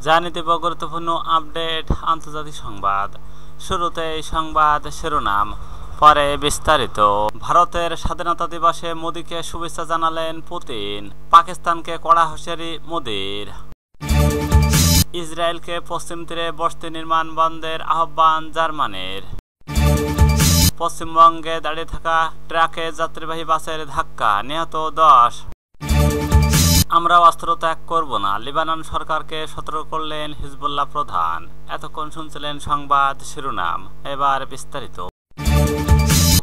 জানিয়ে দেব গুরুত্বপূর্ণ আপডেট আন্তর্জাতিক সংবাদ। শুরুতেই সংবাদ শিরোনাম, পরে বিস্তারিত। ভারতের স্বাধীনতা দিবসে মোদিকে শুভেচ্ছা জানালেন পুতিন। পাকিস্তানকে কড়া হুঁশিয়ারি মোদির। ইসরায়েলকে পশ্চিম তীরে বসতি নির্মাণ বন্ধের আহ্বান জার্মানির। পশ্চিমবঙ্গে দাঁড়িয়ে থাকা ট্রাকে যাত্রীবাহী বাসের ধাক্কা, নিহত 10। আমরা অস্ত্র ত্যাগ করব না, লেবানন সরকারকে সতর্ক করলেন হিজবুল্লাহ প্রধান। এতক্ষণ শুনছিলেন সংবাদ শিরোনাম, এবার বিস্তারিত।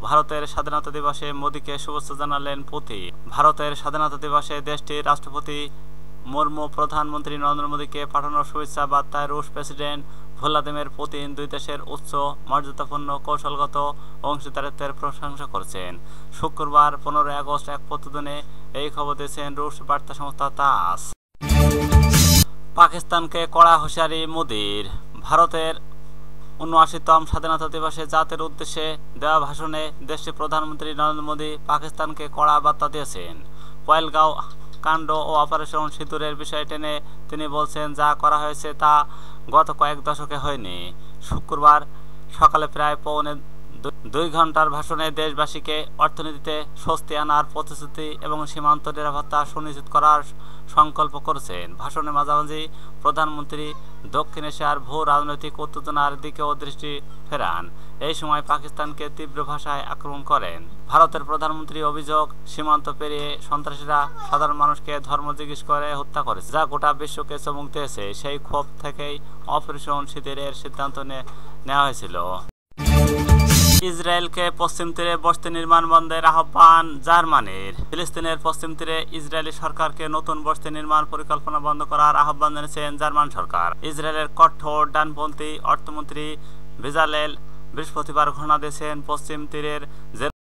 ভারতের স্বাধীনতা দিবসে মোদিকে শুভেচ্ছা জানালেন পুতিন। ভারতের স্বাধীনতা দিবসে দেশটির রাষ্ট্রপতি মুর্মু প্রধানমন্ত্রী নরেন্দ্র মোদীকে পাঠানো শুভেচ্ছা বার্তায় রুশ প্রেসিডেন্ট ভ্লাদিমির পুতিন দুই দেশের উচ্চ মর্যাদাপূর্ণ কৌশলগত অংশীদারিত্বের প্রশংসা করেছেন। শুক্রবার 15 আগস্ট এক প্রতিবেদনে এই খবর দিয়েছেন রুশ বার্তা সংস্থা তাস। পাকিস্তানকে কড়া হুঁশিয়ারি মোদির। ভারতের ৭৯তম স্বাধীনতা দিবসে জাতির উদ্দেশ্যে দেওয়া ভাষণে দেশটির প্রধানমন্ত্রী নরেন্দ্র মোদী পাকিস্তানকে কড়া বার্তা দিয়েছেন। পহেলগাঁও কাণ্ড ও অপারেশন সিঁদুরের বিষয় টেনে তিনি বলছেন, যা করা হয়েছে তা গত কয়েক দশকে হয়নি। শুক্রবার সকালে প্রায় পৌনে 2 ঘন্টার ভাষণে দেশবাসীকে অর্থনীতিতে স্বস্তি আনার প্রতিশ্রুতি এবং সীমান্ত নিরাপত্তা সুনিশ্চিত করার সংকল্প করেছেন। ভাষণের মাঝামাঝি প্রধানমন্ত্রী দক্ষিণ এশিয়ার ভূ রাজনৈতিক উত্তেজনার দিকেও দৃষ্টি ফেরান। এই সময় পাকিস্তানকে তীব্র ভাষায় আক্রমণ করেন। ভারতের প্রধানমন্ত্রী অভিযোগ, সীমান্ত পেরিয়ে সন্ত্রাসীরা সাধারণ মানুষকে ধর্ম জিজ্ঞেস করে হত্যা করেছে, যা গোটা বিশ্বকে চমক দিয়েছে। সেই ক্ষোভ থেকেই অপারেশন সিঁদুরের সিদ্ধান্ত নেওয়া হয়েছিল। ইসরায়েলকে পশ্চিম তীরে বসতি নির্মাণ বন্ধের আহ্বান জার্মানির। ফিলিস্তিনের পশ্চিম তীরে ইসরায়েলি সরকারকে নতুন বসতি নির্মাণ পরিকল্পনা বন্ধ করার আহ্বান জানিয়েছেন জার্মান সরকার। ইসরায়েলের কঠোর ডানপন্থী অর্থমন্ত্রী বেজালেল বৃহস্পতিবার ঘোষণা দিয়েছেন পশ্চিম তীরের